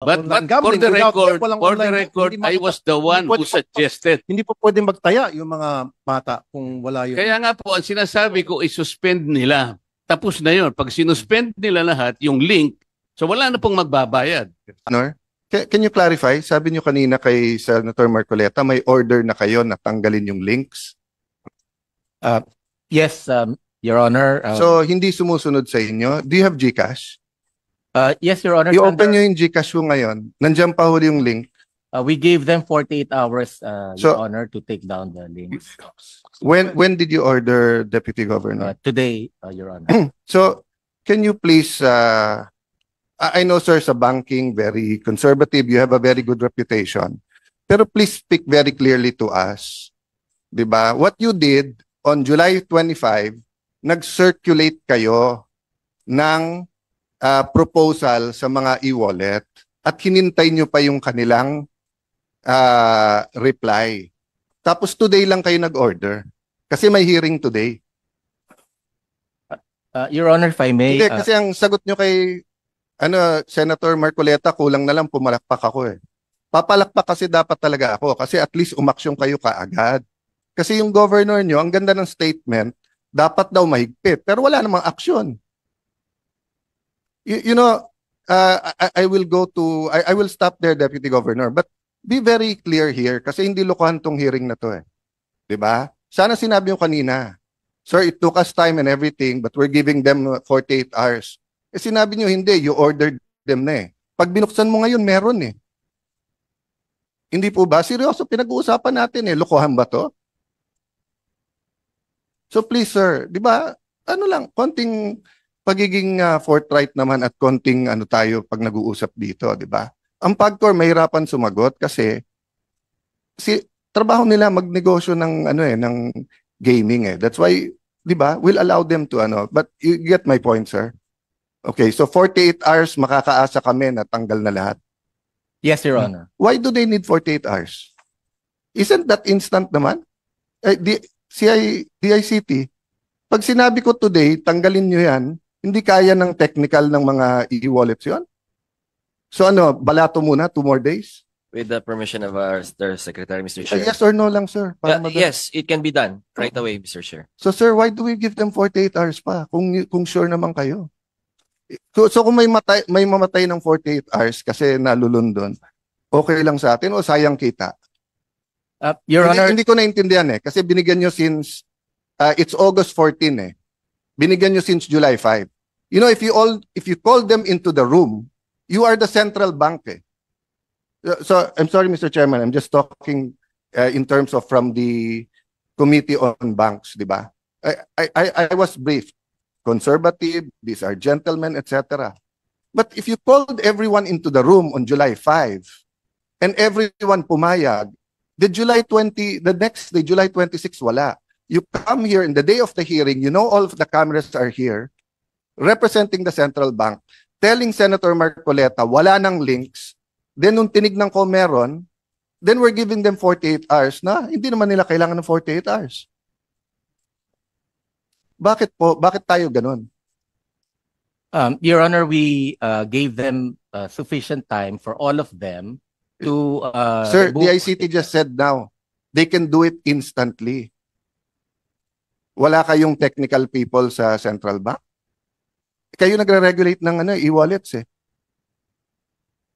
But online for gambling. the Without record, walang for the online, record, hindi I was the one who suggested. Hindi po pwedeng magtaya yung mga bata kung wala yun. Kaya nga po, ang sinasabi ko, i-suspend nila. Tapos na yun. Pag sinuspend nila lahat, yung link, so wala na pong magbabayad. Honor, can you clarify? Sabi niyo kanina kay Senator Marcoleta, may order na kayo na tanggalin yung links. Yes, Your Honor. So, hindi sumusunod sa inyo. Do you have GCash? Yes, Your Honor. I-open nyo yung GCash mo ngayon. Nandiyan pa huli yung link. We gave them 48 hours, So- Your Honor, to take down the links. When did you order, Deputy Governor? Today, Your Honor. So, can you please, I know, sir, sa banking, very conservative, you have a very good reputation. Pero please speak very clearly to us. Diba? What you did on July 25, nag-circulate kayo ng proposal sa mga e-wallet at hinintay nyo pa yung kanilang reply. Tapos today lang kayo nag-order. Kasi may hearing today. Your Honor, if I may. Hindi, kasi ang sagot nyo kay Senator Marcoleta, kulang na lang pumalakpak ako eh. Papalakpak kasi dapat talaga ako kasi at least umaksyon kayo kaagad. Kasi yung governor nyo, ang ganda ng statement, dapat daw mahigpit. Pero wala namang aksyon. You know, I will go to, I will stop there, Deputy Governor. But be very clear here kasi hindi lokohan tong hearing na to eh. Diba? Sana sinabi yung kanina, sir, it took us time and everything, but we're giving them 48 hours. Eh sinabi nyo, hindi, you ordered them na eh. Pag binuksan mo ngayon, meron eh. Hindi po ba? Seryoso, pinag-uusapan natin eh. Lokohan ba to? So please, sir, di ba, ano lang, konting pagiging forthright naman at konting ano tayo pag nag-uusap dito, di ba? Ang PAGCOR mahirapan sumagot kasi trabaho nila magnegosyo ng ano eh, ng gaming eh. That's why, di ba, we'll allow them to ano, but you get my point, sir. Okay, so 48 hours makakaasa kami na tanggal na lahat. Yes, Your Honor. Why do they need 48 hours? Isn't that instant naman? DICT, pag sinabi ko today, tanggalin nyo yan, hindi kaya ng technical ng mga e-wallets yun? So ano, balato muna, 2 more days? With the permission of our Secretary, Mr. Chair. Yes or no lang, sir? Para Yes, it can be done right away, Mr. Chair. So sir, why do we give them 48 hours pa kung sure naman kayo? So kung may mamatay ng 48 hours kasi nalulundon, okay lang sa atin o sayang kita? Your Honor. Hindi ko naintindihan eh kasi binigyan nyo since it's August 14 eh. Binigyan nyo since July 5. You know, if you call them into the room, you are the central bank eh. So I'm sorry, Mr. Chairman, I'm just talking in terms of from the Committee on Banks, di ba? I was briefed. Conservative, these are gentlemen, etc. But if you called everyone into the room on July 5 and everyone pumayag, the next day, July 26, wala. You come here in the day of the hearing, you know all of the cameras are here, representing the central bank, telling Senator Marcoleta, wala nang links, then nung tinignan ko meron, then we're giving them 48 hours na, hindi naman nila kailangan ng 48 hours. Bakit po? Bakit tayo ganun? Your Honor, we gave them sufficient time for all of them to Sir, the ICT just said now, they can do it instantly. Wala kayong technical people sa central bank? Kayo nagre-regulate ng e-wallets eh.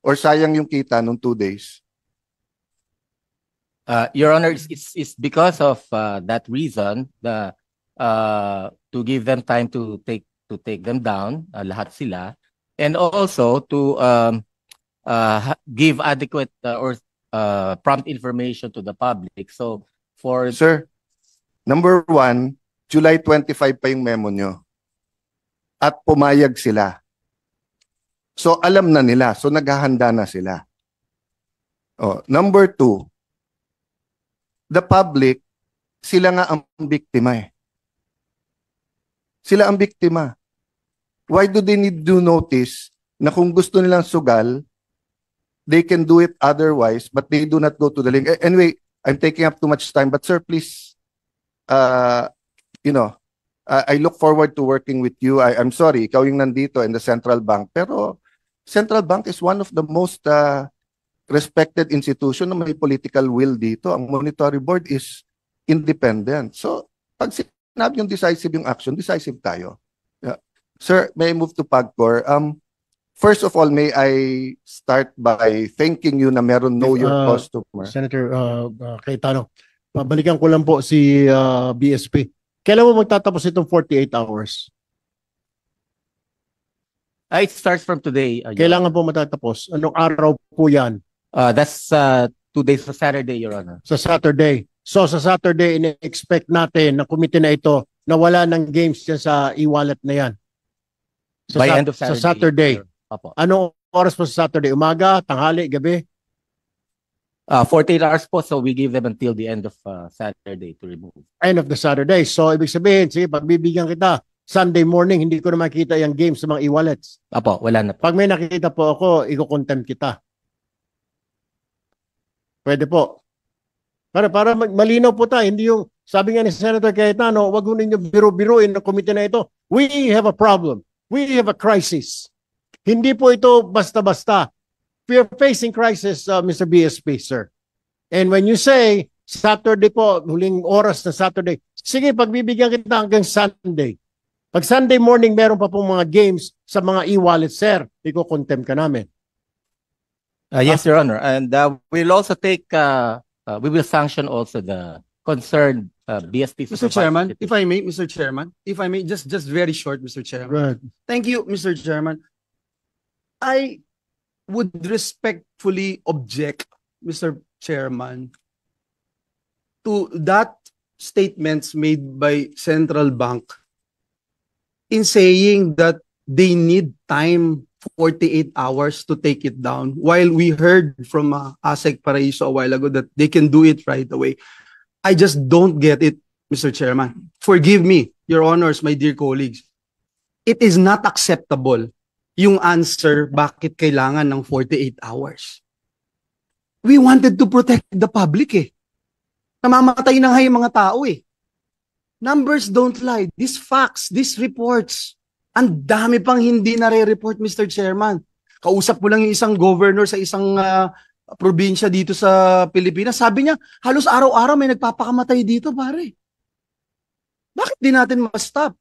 Or sayang yung kita nung 2 days? Your Honor, it's because of that reason to give them time to take them down, lahat sila, and also to give adequate or prompt information to the public. So for Sir, number 1, July 25 pa yung memo nyo. At pumayag sila. So alam na nila. So naghahanda na sila. Oh, number 2, the public, sila nga ang biktima eh. Sila ang biktima. Why do they need to notice na kung gusto nilang sugal, they can do it otherwise, but they do not go to the link. Anyway, I'm taking up too much time, but sir, please, I look forward to working with you. I'm sorry, ikaw yung nandito in the central bank, pero Central Bank is one of the most respected institution na may political will dito. Ang monetary board is independent. So, pag sinabi yung decisive yung action, decisive tayo. Yeah. Sir, may I move to PAGCOR? First of all, may I start by thanking you na meron know your customer. Senator Cayetano, pabalikan ko lang po si BSP. Kailan mo magtatapos itong 48 hours? It starts from today. Kailangan po matatapos. Anong araw po yan? That's 2 days sa Saturday, Your Honor. Sa Saturday. So sa Saturday, ina-expect natin na committee na ito na wala ng games dyan sa e-wallet na yan. By end of Saturday. Sa Saturday. Opo. Anong oras po sa Saturday? Umaga, tanghali, gabi? 48 hours po, so we give them until the end of Saturday to remove. End of the Saturday. So ibig sabihin, sige, pagbibigyan kita, Sunday morning, hindi ko na makita yung games sa mga e-wallets. Apo, wala na po. Pag may nakikita po ako, i-contempt kita. Pwede po. Para malinaw po tayo, hindi yung, sabi nga ni Senator Cayetano, wag mo ninyo biro-biruin ng komite na ito. We have a problem. We have a crisis. Hindi po ito basta-basta. We are facing crisis, Mr. BSP, sir. And when you say, Saturday po, huling oras na Saturday, sige, pagbibigyan kita hanggang Sunday. Pag Sunday morning, meron pa pong mga games sa mga e-wallet, sir. Iko-contempt ka namin. Yes, Your Honor. And we'll also take, we will sanction also the concerned BSP. Mr. Chairman, if I may, Mr. Chairman, if I may, just very short, Mr. Chairman. Right. Thank you, Mr. Chairman. I would respectfully object, Mr. Chairman, to that statements made by Central Bank in saying that they need time 48 hours to take it down, while we heard from ASEC Paraiso a while ago that they can do it right away. I just don't get it, Mr. Chairman. Forgive me, Your Honors, my dear colleagues. It is not acceptable yung answer bakit kailangan ng 48 hours. We wanted to protect the public eh. Namamatay na nga yung mga tao eh. Numbers don't lie. These facts, these reports, ang dami pang hindi nare-report, Mr. Chairman. Kausap mo lang yung isang governor sa isang probinsya dito sa Pilipinas. Sabi niya, halos araw-araw may nagpapakamatay dito, pare. Bakit di natin ma-stop?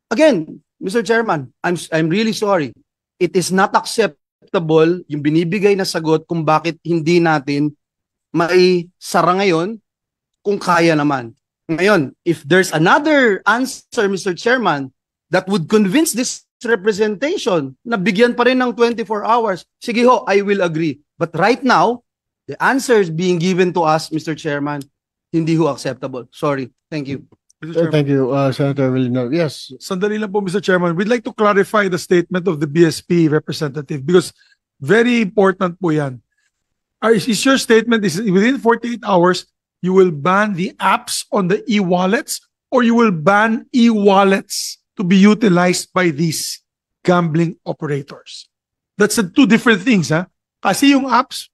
Again, Mr. Chairman, I'm really sorry. It is not acceptable yung binibigay na sagot kung bakit hindi natin mai sara ngayon kung kaya naman. Ngayon, if there's another answer, Mr. Chairman, that would convince this representation na bigyan pa rin ng 24 hours, sige ho, I will agree. But right now, the answers being given to us, Mr. Chairman, hindi ho acceptable. Sorry. Thank you. Thank you, Senator Villanueva. Yes. Sandali lang po, Mr. Chairman. We'd like to clarify the statement of the BSP representative because very important po yan. Is your statement is within 48 hours, you will ban the apps on the e-wallets or you will ban e-wallets to be utilized by these gambling operators? That's two different things, ha? Kasi yung apps,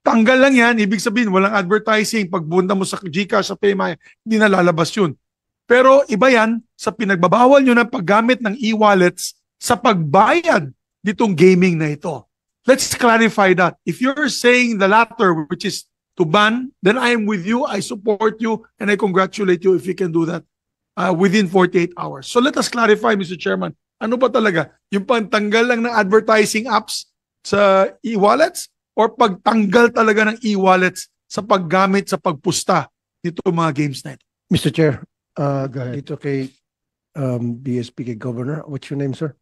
tanggal lang yan. Ibig sabihin, walang advertising. Pagpunta mo sa GCash, sa PayMaya, hindi na lalabas yun. Pero iba yan sa pinagbabawal nyo ng paggamit ng e-wallets sa pagbayad nitong gaming na ito. Let's clarify that. If you're saying the latter, which is to ban, then I am with you, I support you, and I congratulate you if you can do that within 48 hours. So let us clarify, Mr. Chairman, ano ba talaga? Yung pagtanggal lang ng advertising apps sa e-wallets or pagtanggal talaga ng e-wallets sa paggamit sa pagpusta nito mga games na ito? Mr. Chair, go ahead. Dito kay BSP, kay Governor. What's your name, sir?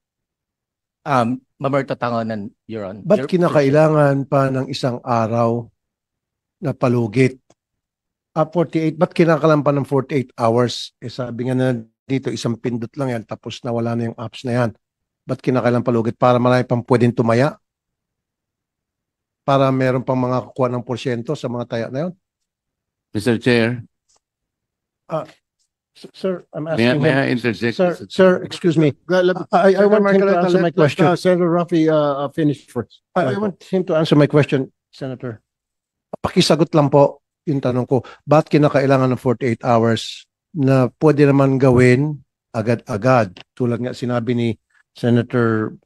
Mamerto Tangonan, Your Honor. Ba't kinakailangan pa ng isang araw na palugit? 48, ba't kinakailangan pa ng 48 hours? Eh sabi nga na dito, isang pindot lang yan, tapos na wala na yung apps na yan. Ba't kinakailangan palugit? Para marami pang pwedeng tumaya? Para meron pang mga kukuha ng porsyento sa mga taya na yun? Mr. Chair, Sir, I'm asking may him. I interject? Sir, excuse me. I want him to answer my question. Senator Rafi, finish first. I want him to answer my question, Senator. Pakisagot lang po yung tanong ko. Ba't kinakailangan ng 48 hours na pwede naman gawin agad-agad? Tulad nga sinabi ni Senator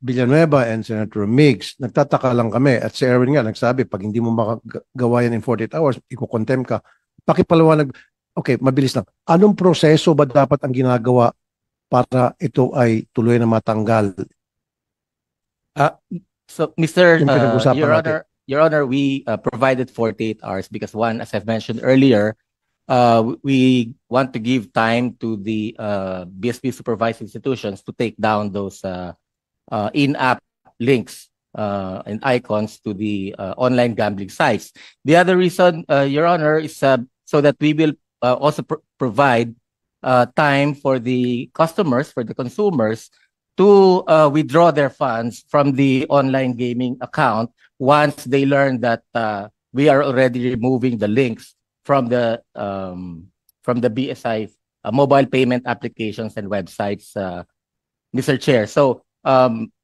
Villanueva and Senator Migs, nagtataka lang kami at si Erwin nga nagsabi, pag hindi mo makagawa yan in 48 hours, iko-contempt ka. Pakipaliwanag, okay, mabilis lang. Anong proseso ba dapat ang ginagawa para ito ay tuloy na matanggal? So, Mr. Yung pinag-usapan natin. Your Honor, we provided 48 hours because one, as I've mentioned earlier, we want to give time to the BSP supervised institutions to take down those in-app links and icons to the online gambling sites. The other reason, Your Honor, is so that we will also provide time for the customers, for the consumers, to withdraw their funds from the online gaming account once they learn that we are already removing the links from the BSI mobile payment applications and websites, Mr. Chair. So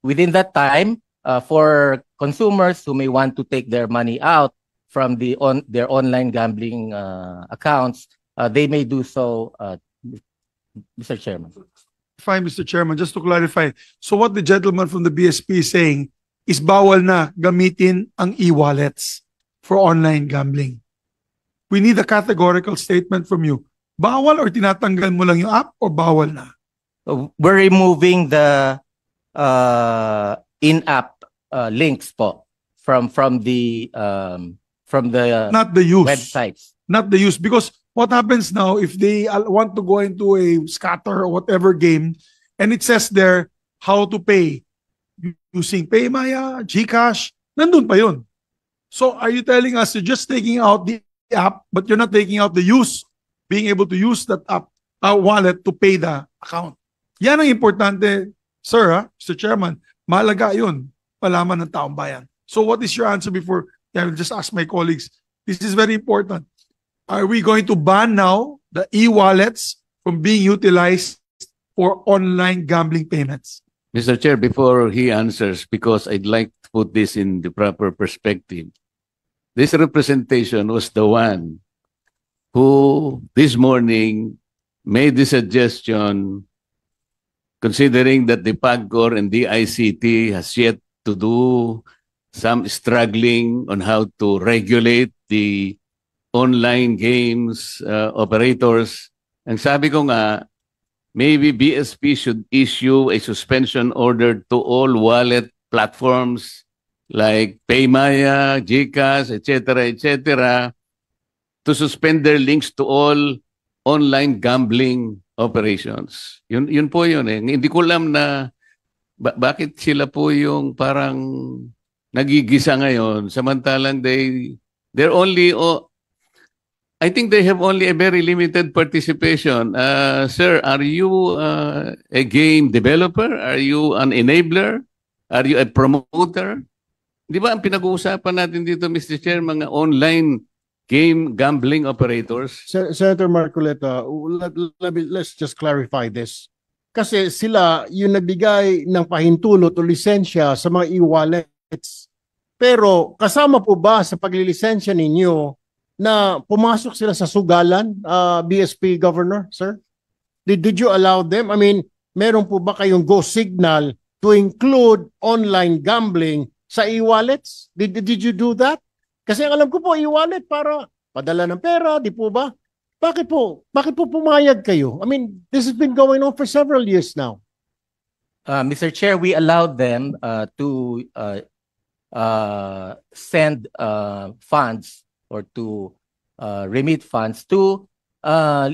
within that time, for consumers who may want to take their money out from their online gambling accounts, they may do so, Mr. Chairman. Fine, Mr. Chairman, just to clarify. So what the gentleman from the BSP is saying is bawal na gamitin ang e-wallets for online gambling. We need a categorical statement from you. Bawal or tinatanggal mo lang yung app or bawal na? We're removing the in-app links po from the Not the use. websites. Not the use. Because what happens now if they want to go into a scatter or whatever game and it says there how to pay using PayMaya, GCash, nandun pa yun. So are you telling us you're just taking out the app but you're not taking out the use, being able to use that app wallet to pay the account? Yan ang importante, sir, Mr. Chairman. Mahalaga yun, malaman ng taong bayan. So what is your answer before I will just ask my colleagues? This is very important. Are we going to ban now the e-wallets from being utilized for online gambling payments? Mr. Chair, before he answers, because I'd like to put this in the proper perspective, this representation was the one who this morning made the suggestion, considering that the PAGCOR and the ICT has yet to do some struggling on how to regulate the online games operators. Ang sabi ko nga, maybe BSP should issue a suspension order to all wallet platforms like PayMaya, GCash, etc., to suspend their links to all online gambling operations. Yun po yun eh. Hindi ko alam na bakit sila po yung parang nagigisa ngayon samantalang they're only I think they have only a very limited participation. Sir, are you a game developer? Are you an enabler? Are you a promoter? Di ba ang pinag-uusapan natin dito, Mr. Chair, mga online game gambling operators? Senator Marcoleta, let's just clarify this. Kasi sila yung nagbigay ng pahintulot o lisensya sa mga e-wallets. Pero kasama po ba sa paglilisensya ninyo na pumasok sila sa sugalan, BSP Governor, sir? Did you allow them? I mean, meron po ba kayong go signal to include online gambling sa e-wallets? Did you do that? Kasi ang alam ko po, e-wallet para padala ng pera, di po ba? Bakit po pumayag kayo? I mean, this has been going on for several years now. Mr. Chair, we allowed them to send funds or to remit funds to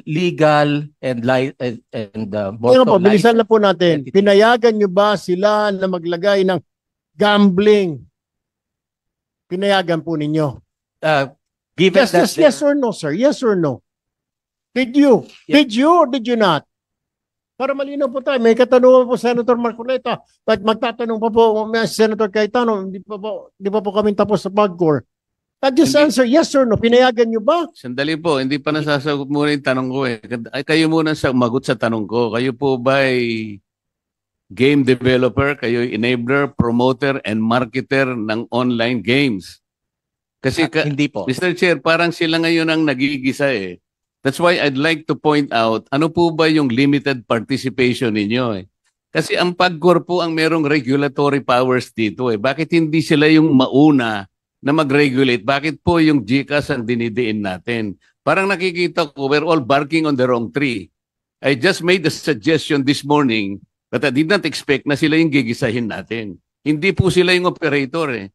legal and Pero po, bilisan na po natin. Pinayagan nyo ba sila na maglagay ng gambling? Pinayagan po ninyo? Given Yes or no, sir? Yes or no? Did you? Yeah. Did you or did you not? Para malinaw po tayo. May katanungan po Senator Marcoleta. At magtatanong pa po Senator Cayetano, di pa po kami tapos sa PAGCOR. Just answer yes or no. Pinayagan nyo ba? Sandali po, hindi pa nasasagot muna yung tanong ko eh. Kayo muna magot sa tanong ko. Kayo po ba ay game developer? Kayo enabler, promoter, and marketer ng online games? Kasi hindi po. Mr. Chair, parang sila ngayon ang nagigisa eh. That's why I'd like to point out, ano po ba yung limited participation ninyo eh? Kasi ang PAGCOR po ang merong regulatory powers dito eh. Bakit hindi sila yung mauna na mag-regulate? Bakit po yung GCash ang dinidiin natin? Parang nakikita ko, we're all barking on the wrong tree. I just made a suggestion this morning but I did not expect na sila yung gigisahin natin. Hindi po sila yung operator eh.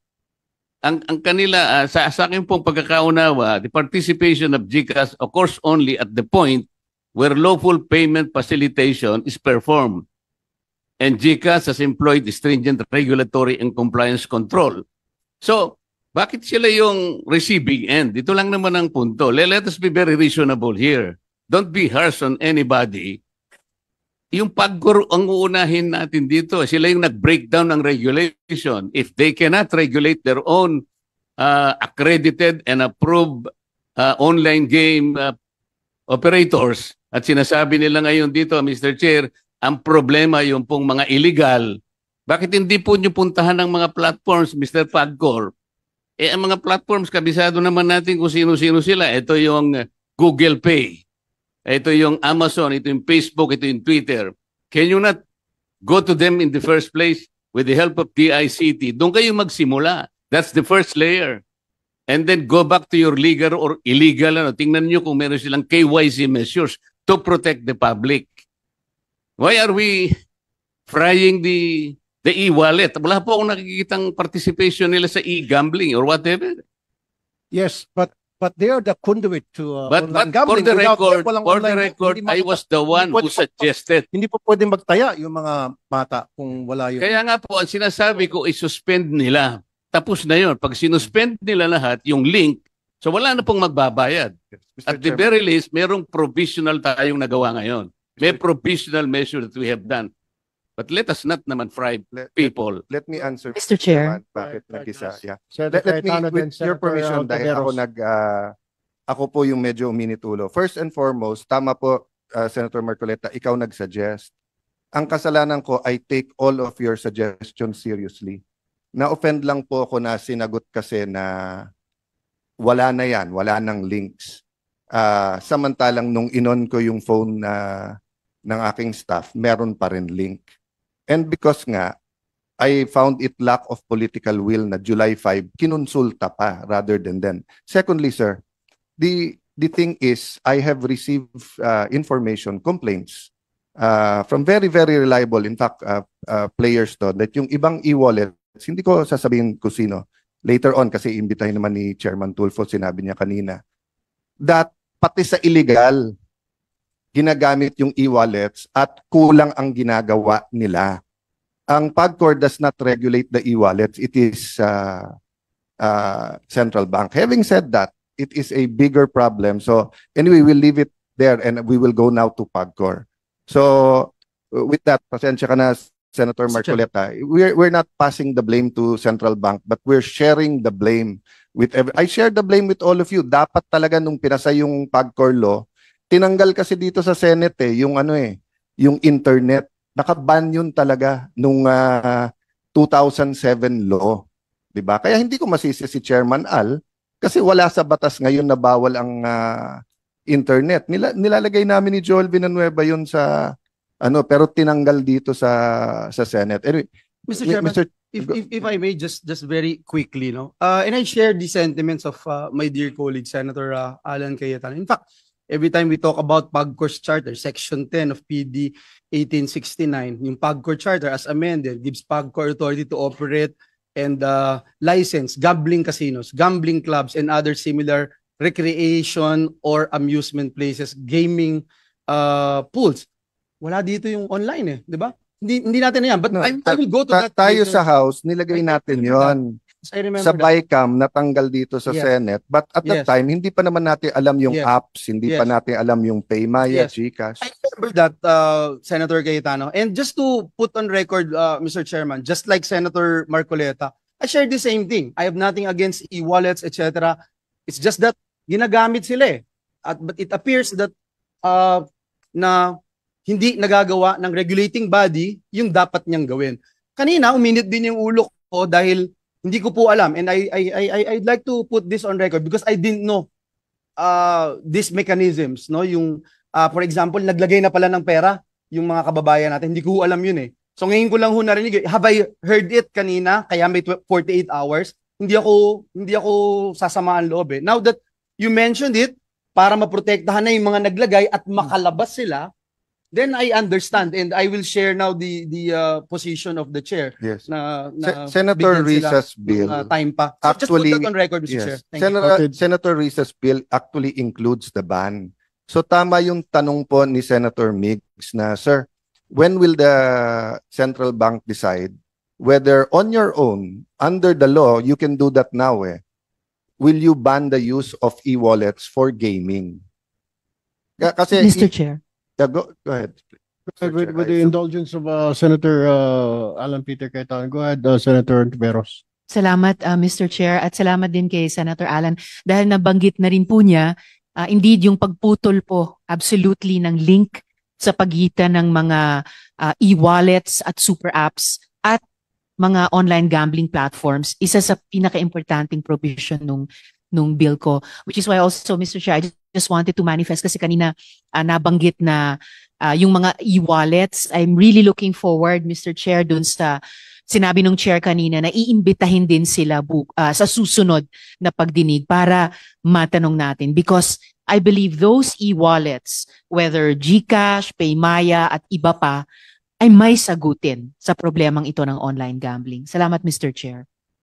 Ang kanila, sa akin pong pagkakaunawa, the participation of GCash occurs only at the point where lawful payment facilitation is performed. And GCash has employed stringent regulatory and compliance control. So, bakit sila yung receiving end? Ito lang naman ang punto. Let us be very reasonable here. Don't be harsh on anybody. Yung PAGCOR ang uunahin natin dito. Sila yung nag-breakdown ng regulation. If they cannot regulate their own accredited and approved online game operators, at sinasabi nila ngayon dito, Mr. Chair, ang problema yung pong mga illegal. Bakit hindi po nyo puntahan ng mga platforms, Mr. PAGCOR? Eh, ang mga platforms, kabisado naman natin kung sino-sino sila. Ito yung Google Pay. Ito yung Amazon, ito yung Facebook, ito yung Twitter. Can you not go to them in the first place with the help of DICT? Doon kayo magsimula. That's the first layer. And then go back to your legal or illegal. Tingnan nyo kung meron silang KYC measures to protect the public. Why are we frying the e-wallet? Wala po akong nakikitang participation nila sa e-gambling or whatever. Yes, but they are the conduit to But online for gambling. the Without- record, walang for the online, record, hindi I was the one who pwede- suggested. Hindi po pwedeng magtaya yung mga bata kung wala yun. Kaya nga po, ang sinasabi ko, i-suspend nila. Tapos na yun. Pag sinuspend nila lahat, yung link, so wala na pong magbabayad. Mr. At the Chairman, very least, merong provisional tayong nagawa ngayon. May provisional measure that we have done. But let us not naman fry people. let me answer. Mr. Chair. Bakit nag-isa? Yeah. Senator Let me, Cayetano with then your Senator permission, dahil ako Ontiveros. ako po yung medyo uminitulo. First and foremost, tama po, Senator Marcoleta, ikaw nag-suggest. Ang kasalanan ko, I take all of your suggestions seriously. Na-offend lang po ako na sinagot kasi na wala na yan, wala nang links. Samantalang nung inon ko yung phone ng aking staff, meron pa rin link. And because nga, I found it lack of political will na July 5, kinonsulta pa rather than then. Secondly, sir, the thing is, I have received information, complaints from very, very reliable, in fact, players to, that yung ibang e-wallets, hindi ko sasabihin kung sino, later on, kasi imbitahin naman ni Chairman Tulfo, sinabi niya kanina, that pati sa illegal, ginagamit yung e-wallets at kulang ang ginagawa nila. Ang PAGCOR does not regulate the e-wallets. It is central bank. Having said that, it is a bigger problem. So anyway, we'll leave it there and we will go now to PAGCOR. So with that, pasensya ka na, Senator Marcoleta, we're not passing the blame to central bank, but we're sharing the blame with I share the blame with all of you. Dapat talaga nung pinasa yung PAGCOR law, tinanggal kasi dito sa Senate yung yung internet. Nakaban yun talaga nung 2007 law, 'di ba? Kaya hindi ko masisi si Chairman Al kasi wala sa batas ngayon na bawal ang internet. Nilalagay namin ni Joel Villanueva yun sa pero tinanggal dito sa Senate. Anyway, Mr. Chairman, if I may just very quickly, and I share the sentiments of my dear colleague Senator Alan Cayetano. In fact, every time we talk about PAGCOR's charter, Section 10 of PD 1869, yung PAGCOR charter as amended gives PAGCOR authority to operate and license gambling casinos, gambling clubs, and other similar recreation or amusement places, gaming pools. Wala dito yung online di ba? Hindi natin na yan. But No, I will go to that tayo later. sa House, nilagay natin yon. I remember Sa that. BICAM, natanggal dito sa Yes. Senate. But at that Yes. time, hindi pa naman natin alam yung Yes. apps, hindi pa Yes. natin alam yung Paymaya, Yes. GCash. I remember that, Senator Cayetano. And just to put on record, Mr. Chairman, just like Senator Marcoleta, I share the same thing. I have nothing against e-wallets, etc. It's just that ginagamit sila but it appears that na hindi nagagawa ng regulating body yung dapat niyang gawin. Kanina, uminit din yung ulo ko dahil hindi ko po alam. And I'd like to put this on record because I didn't know these mechanisms. Yung, for example, naglagay na pala ng pera yung mga kababayan natin. Hindi ko alam yun So ngayon ko lang ho narinig. Have I heard it kanina? Kaya may 48 hours. Hindi ako sasamaan loob eh. Now that you mentioned it, para maprotektahan na yung mga naglagay at makalabas sila, then I understand and I will share now the position of the chair. Yes. Na Senator bigyan sila Risa's bill ng time pa. So actually- just put that on record, Mr. Chair. Yes. Thank you. Noted. Senator Risa's bill actually includes the ban. So tama yung tanong po ni Senator Migs na, sir, when will the central bank decide whether on your own, under the law, you can do that now will you ban the use of e-wallets for gaming? Kasi, Mr. Chair. Yeah, go ahead. Mr. With Chair. the indulgence of Senator Alan Peter Cayetano, go ahead, Senator Tiveros. Salamat, Mr. Chair, at salamat din kay Senator Alan. Dahil nabanggit na rin po niya, indeed, yung pagputol po, absolutely, ng link sa pagitan ng mga e-wallets at super apps at mga online gambling platforms, isa sa pinaka-importanting provision nung bill ko. Which is why also, Mr. Chair, I just wanted to manifest kasi kanina nabanggit na yung mga e-wallets. I'm really looking forward, Mr. Chair, dun sa sinabi nung chair kanina na iimbitahin din sila sa susunod na pagdinig para matanong natin. Because I believe those e-wallets, whether GCash, Paymaya at iba pa, ay may sagutin sa problemang ito ng online gambling. Salamat, Mr. Chair.